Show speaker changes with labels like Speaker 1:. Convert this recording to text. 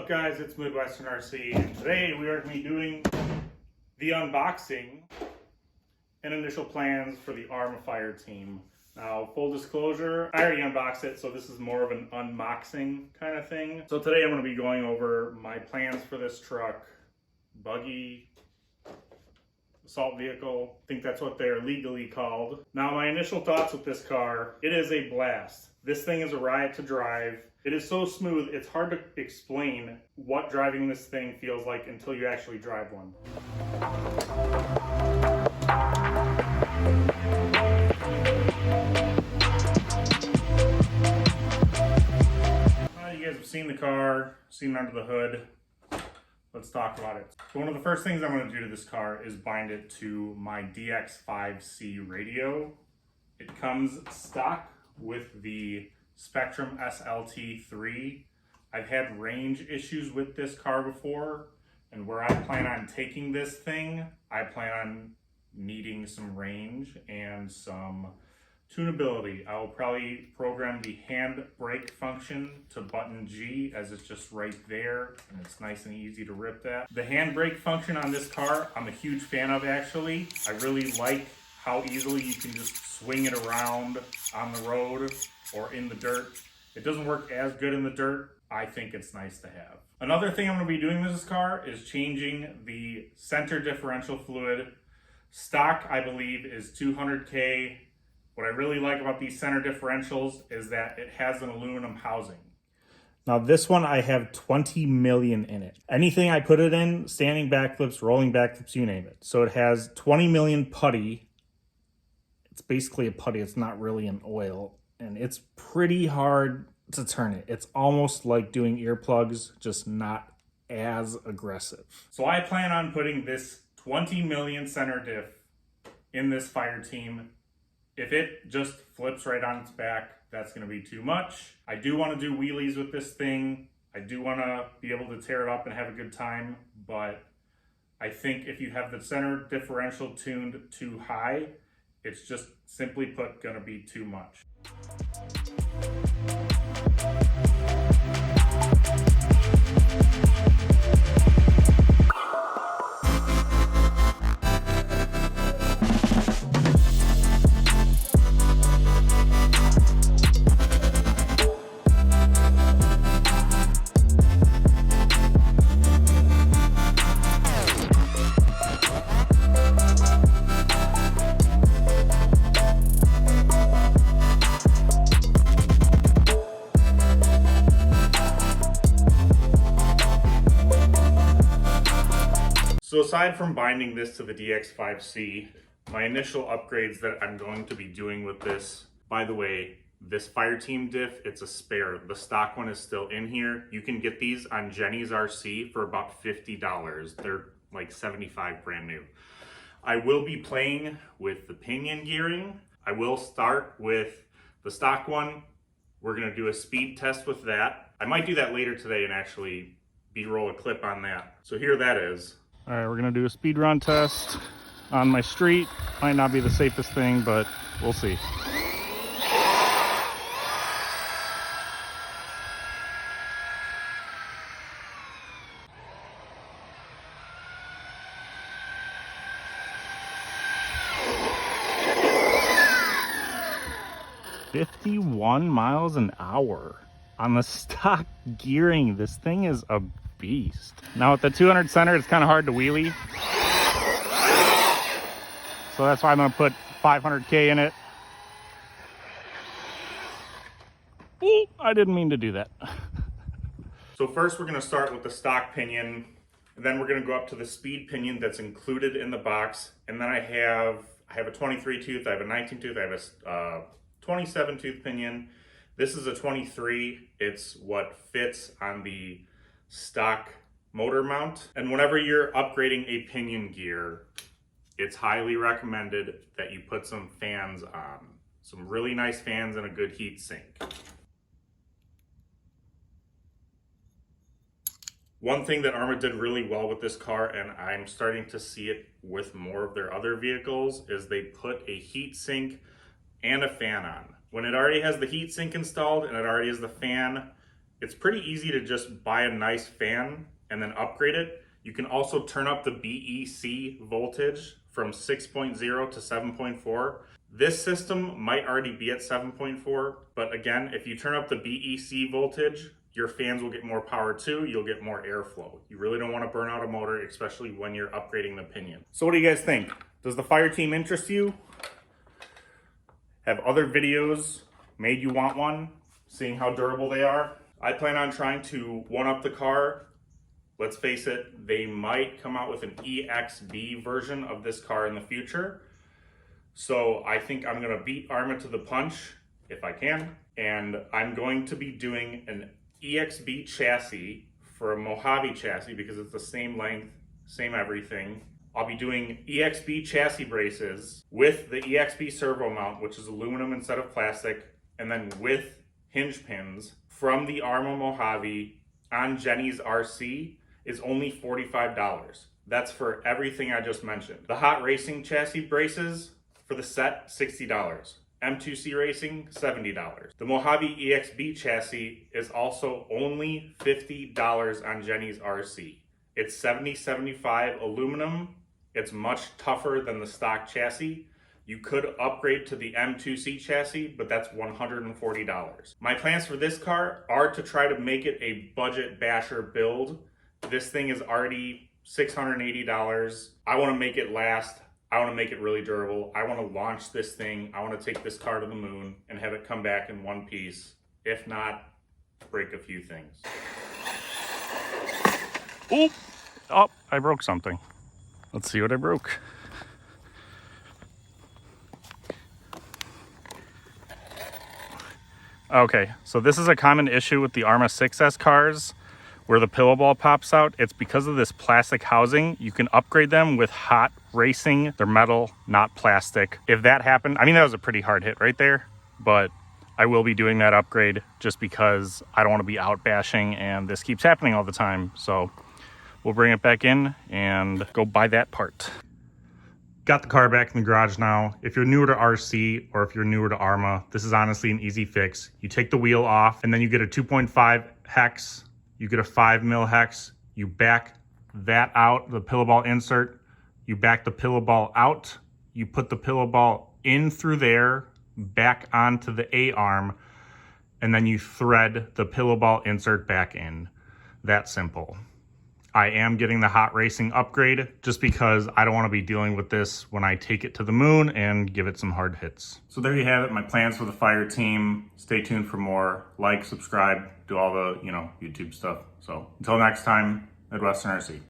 Speaker 1: up guys, it's Midwestern RC, and today we are going to be doing the unboxing and initial plans for the ARRMA Fireteam. Now, full disclosure, I already unboxed it, so this is more of an unboxing kind of thing. So today I'm going to be going over my plans for this truck, buggy, assault vehicle, I think that's what they're legally called. Now, my initial thoughts with this car, it is a blast. This thing is a riot to drive. It is so smooth, it's hard to explain what driving this thing feels like until you actually drive one. You guys have seen the car, seen under the hood. Let's talk about it. So one of the first things I'm going to do to this car is bind it to my DX5C radio. It comes stock with the Spectrum SLT3. I've had range issues with this car before, and where I plan on taking this thing, I plan on needing some range and some tunability. I will probably program the hand brake function to button G, as it's just right there and it's nice and easy to rip that. The hand brake function on this car, I'm a huge fan of actually. I really like how easily you can just swing it around on the road or in the dirt. It doesn't work as good in the dirt. I think it's nice to have. Another thing I'm going to be doing with this car is changing the center differential fluid. Stock, I believe, is 200K. What I really like about these center differentials is that it has an aluminum housing. Now this one, I have 20 million in it. Anything I put it in, standing backflips, rolling backflips, you name it. So it has 20 million putty. It's basically a putty, it's not really an oil. And it's pretty hard to turn it. It's almost like doing earplugs, just not as aggressive. So I plan on putting this 20 million center diff in this Fireteam. If it just flips right on its back, that's going to be too much. I do want to do wheelies with this thing. I do want to be able to tear it up and have a good time, but I think if you have the center differential tuned too high, it's just simply put going to be too much. So aside from binding this to the DX5C, my initial upgrades that I'm going to be doing with this, by the way, this Fireteam diff, it's a spare. The stock one is still in here. You can get these on Jenny's RC for about $50. They're like 75 brand new. I will be playing with the pinion gearing. I will start with the stock one. We're gonna do a speed test with that. I might do that later today and actually B-roll a clip on that. So here that is. All right, we're gonna do a speed run test on my street. Might not be the safest thing, but we'll see. "51 miles an hour on the stock gearing." This thing is a beast. Now with the 200 center, it's kind of hard to wheelie. So that's why I'm going to put 500K in it. Ooh, I didn't mean to do that. So first we're going to start with the stock pinion, and then we're going to go up to the speed pinion that's included in the box. And then I have a 23 tooth, I have a 19 tooth, I have a 27 tooth pinion. This is a 23. It's what fits on the stock motor mount. And whenever you're upgrading a pinion gear, it's highly recommended that you put some fans on. Some really nice fans and a good heat sink. One thing that ARRMA did really well with this car, and I'm starting to see it with more of their other vehicles, is they put a heat sink and a fan on. When it already has the heat sink installed and it already has the fan, It's pretty easy to just buy a nice fan and then upgrade it. You can also turn up the BEC voltage from 6.0 to 7.4. This system might already be at 7.4, but again, if you turn up the BEC voltage, your fans will get more power too, you'll get more airflow. You really don't want to burn out a motor, especially when you're upgrading the pinion. So what do you guys think? Does the Fireteam interest you? Have other videos made you want one, seeing how durable they are? I plan on trying to one-up the car. Let's face it, they might come out with an EXB version of this car in the future. So I think I'm gonna beat ARRMA to the punch, if I can. And I'm going to be doing an EXB chassis for a Mojave chassis because it's the same length, same everything. I'll be doing EXB chassis braces with the EXB servo mount, which is aluminum instead of plastic, and then with hinge pins from the ARRMA Mojave on Jenny's RC is only $45. That's for everything I just mentioned. The hot racing chassis braces for the set, $60. M2C Racing, $70. The Mojave EXB chassis is also only $50 on Jenny's RC. It's 70-75 aluminum. It's much tougher than the stock chassis. You could upgrade to the M2C chassis, but that's $140. My plans for this car are to try to make it a budget basher build. This thing is already $680. I want to make it last. I want to make it really durable. I want to launch this thing. I want to take this car to the moon and have it come back in one piece. If not, break a few things. Oop! Oh, I broke something. Let's see what I broke. Okay, so this is a common issue with the ARRMA 6S cars where the pillow ball pops out. It's because of this plastic housing. You can upgrade them with hot racing. They're metal, not plastic. If that happened, I mean, that was a pretty hard hit right there, but I will be doing that upgrade just because I don't want to be out bashing and this keeps happening all the time. So we'll bring it back in and go buy that part. Got the car back in the garage now. If you're newer to RC or if you're newer to ARRMA, this is honestly an easy fix. You take the wheel off and then you get a 2.5 hex. You get a 5 mil hex, you back that out, the pillow ball insert, you back the pillow ball out, you put the pillow ball in through there, back onto the A-arm, and then you thread the pillow ball insert back in. That simple. I am getting the hot racing upgrade just because I don't want to be dealing with this when I take it to the moon and give it some hard hits. So there you have it, my plans for the Fireteam. Stay tuned for more. Like, subscribe, do all the, YouTube stuff. So until next time, Midwestern RC.